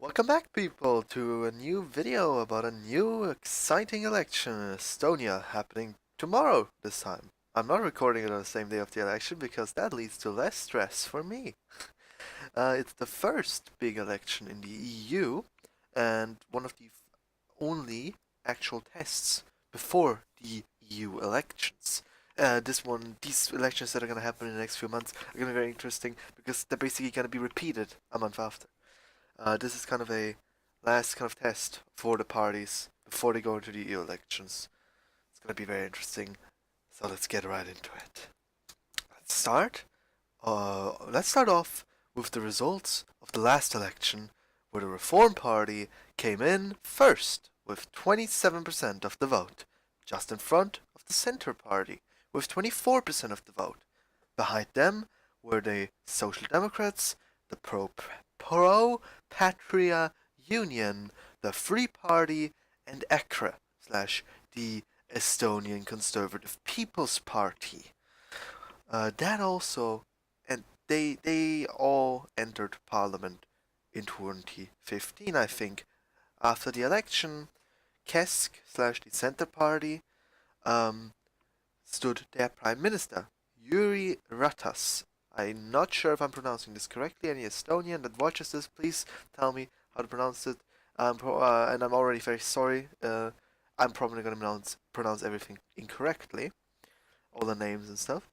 Welcome back, people, to a new video about a new exciting election in Estonia happening tomorrow this time. I'm not recording it on the same day of the election because that leads to less stress for me. It's the first big election in the EU and one of the only actual tests before the EU elections. These elections that are going to happen in the next few months are going to be very interesting because they're basically going to be repeated a month after. This is kind of a last kind of test for the parties before they go into the EU elections. It's going to be very interesting. So let's get right into it. Let's start. Let's start off with the results of the last election, where the Reform Party came in first with 27% of the vote, just in front of the Centre Party with 24% of the vote. Behind them were the Social Democrats, the Pro-Patria Union, the Free Party, and ECRA slash the Estonian Conservative People's Party. That also, and they all entered parliament in 2015, I think. After the election, Kesk slash the Centre Party um, stood their Prime Minister, Jüri Ratas. I'm not sure if I'm pronouncing this correctly. Any Estonian that watches this, please tell me how to pronounce it. And I'm already very sorry. I'm probably going to pronounce everything incorrectly, all the names and stuff.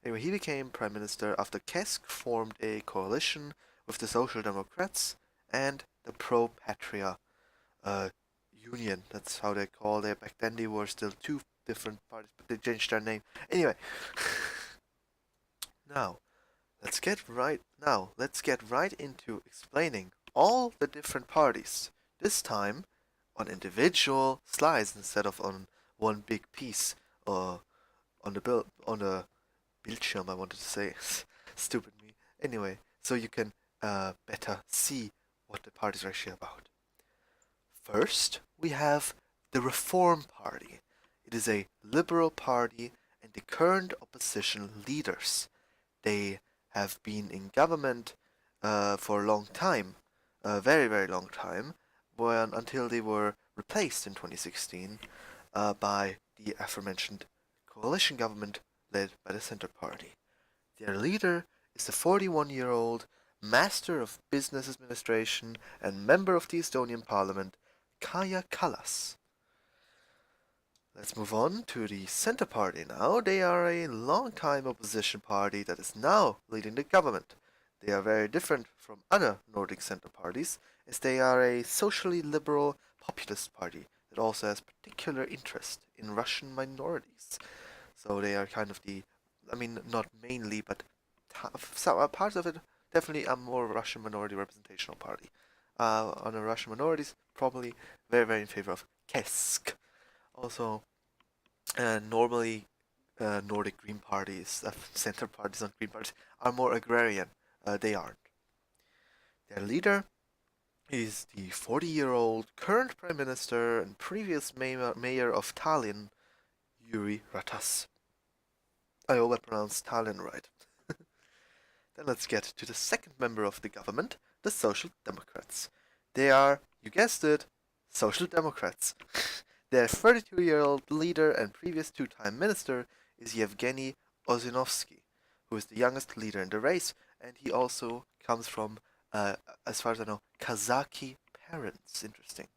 Anyway, he became Prime Minister after Kesk formed a coalition with the Social Democrats and the Pro-Patria uh, Union. That's how they called it. Back then they were still two different parties, but they changed their name. Anyway, now let's get right into explaining all the different parties. This time on individual slides instead of on one big piece on the Bildschirm, I wanted to say. Stupid me. Anyway, so you can better see what the parties are actually about. First, we have the Reform Party. It is a liberal party and the current opposition leaders. They have been in government for a long time, a very, very long time, until they were replaced in 2016 by the aforementioned coalition government led by the Centre Party. Their leader is the 41-year-old Master of Business Administration and member of the Estonian Parliament, Kaja Kallas. Let's move on to the Centre Party now. They are a long-time opposition party that is now leading the government. They are very different from other Nordic Centre parties, as they are a socially liberal populist party that also has particular interest in Russian minorities. So they are kind of not mainly, but some parts of it definitely a more Russian minority representational party. On the Russian minorities, probably very, very in favor of Kesk. Also, normally Nordic Green parties, center parties and Green parties, are more agrarian. They aren't. Their leader is the 40-year-old current Prime Minister and previous mayor of Tallinn, Jüri Ratas. I hope I pronounced Tallinn right. Then let's get to the second member of the government, the Social Democrats. They are, you guessed it, Social Democrats. Their 32-year-old leader and previous two-time minister is Yevgeny Ossinovsky, who is the youngest leader in the race, and he also comes from, as far as I know, Kazakh parents. Interesting.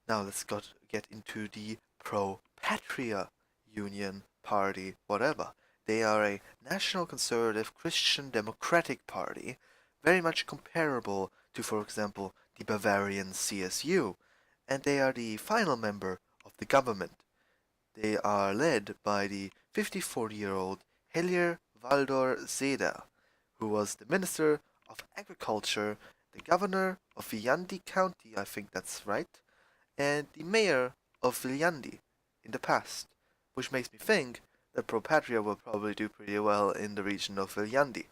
Now let's get into the Pro-Patria Union Party, whatever. They are a national conservative Christian democratic party, very much comparable to, for example, the Bavarian CSU, and they are the final member of the government. They are led by the 54-year-old Helir-Valdor, who was the Minister of Agriculture, the Governor of Viljandi County, I think that's right, and the Mayor of Viljandi in the past, which makes me think that Pro-Patria will probably do pretty well in the region of Viljandi,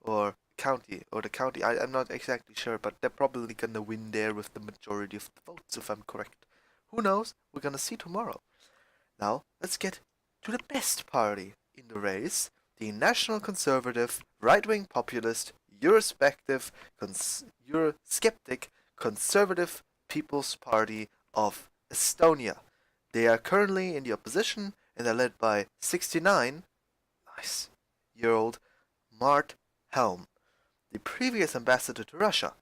or the county. I'm not exactly sure, but they're probably gonna win there with the majority of the votes, if I'm correct. Who knows? We're gonna see tomorrow. Now, let's get to the best party in the race, the National Conservative, right-wing populist Eurosceptic Conservative People's Party of Estonia. They are currently in the opposition and are led by 69-year-old Mart Helm, the previous ambassador to Russia.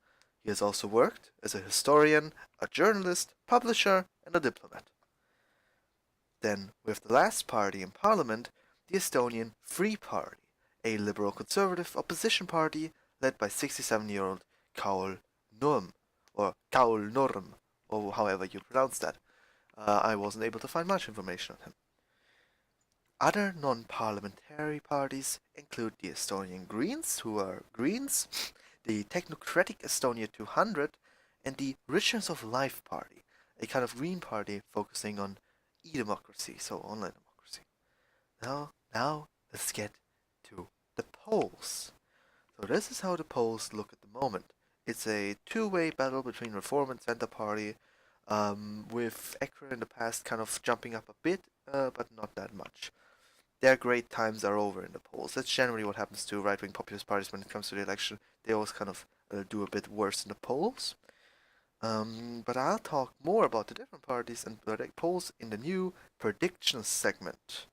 He has also worked as a historian, a journalist, publisher, and a diplomat. Then, with the last party in parliament, the Estonian Free Party, a liberal conservative opposition party led by 67-year-old Kaul Nurm, or however you pronounce that. I wasn't able to find much information on him. Other non-parliamentary parties include the Estonian Greens, who are Greens, the Technocratic Estonia 200, and the Richness of Life Party, a kind of green party focusing on e-democracy, so online democracy. Now let's get to the polls. So this is how the polls look at the moment. It's a two-way battle between Reform and Centre Party, with ECRA in the past kind of jumping up a bit, but not that much. Their great times are over in the polls. That's generally what happens to right-wing populist parties when it comes to the election. They always kind of do a bit worse in the polls. But I'll talk more about the different parties and the polls in the new predictions segment.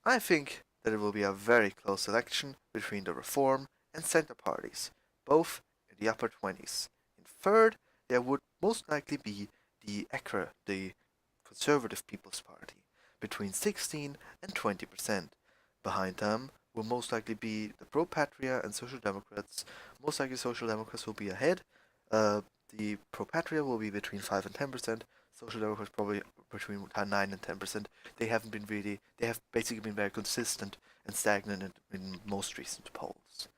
I think that it will be a very close election between the Reform and Centre parties, both in the upper 20s. In third, there would most likely be the ECRA, the Conservative People's Party, between 16 and 20%. Behind them will most likely be the Pro-Patria and Social Democrats. Most likely Social Democrats will be ahead. The Pro-Patria will be between 5 and 10%. Social Democrats probably between 9 and 10%. They have basically been very consistent and stagnant in most recent polls.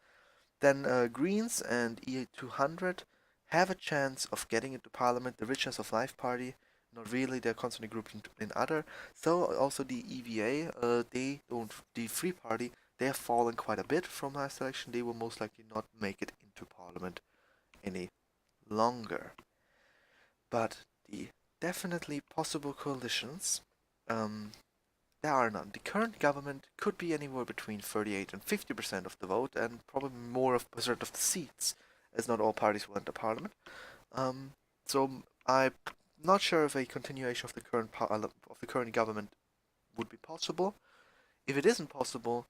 Then Greens and E200 have a chance of getting into parliament. The Richness of Life Party, not really, they're constantly grouped in other. So also the EVA, the Free Party, they have fallen quite a bit from last election. They will most likely not make it into parliament any longer. But the definitely possible coalitions, there are none. The current government could be anywhere between 38 and 50% of the vote, and probably more of percent of the seats, as not all parties will enter parliament. So I'm not sure if a continuation of the current government would be possible. If it isn't possible,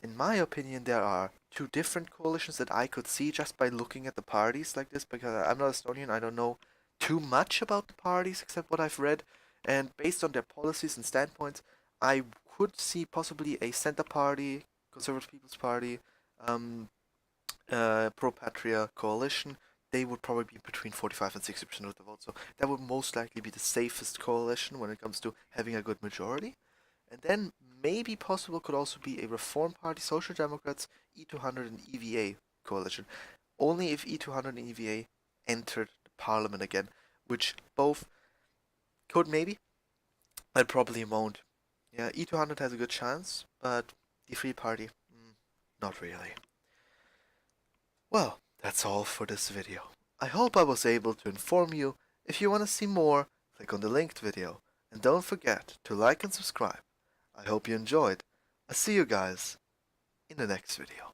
in my opinion, there are two different coalitions that I could see just by looking at the parties like this, because I'm not Estonian, I don't know too much about the parties except what I've read, and based on their policies and standpoints, I could see possibly a Centre Party, Conservative People's Party, Pro-Patria coalition. They would probably be between 45 and 60% of the vote, so that would most likely be the safest coalition when it comes to having a good majority. And then maybe possible could also be a Reform Party, Social Democrats, E200 and EVA coalition. Only if E200 and EVA entered the parliament again, which both could maybe, but probably won't. Yeah, E200 has a good chance, but the Free Party, not really. Well, that's all for this video. I hope I was able to inform you. If you want to see more, click on the linked video. And don't forget to like and subscribe. I hope you enjoyed. I'll see you guys in the next video.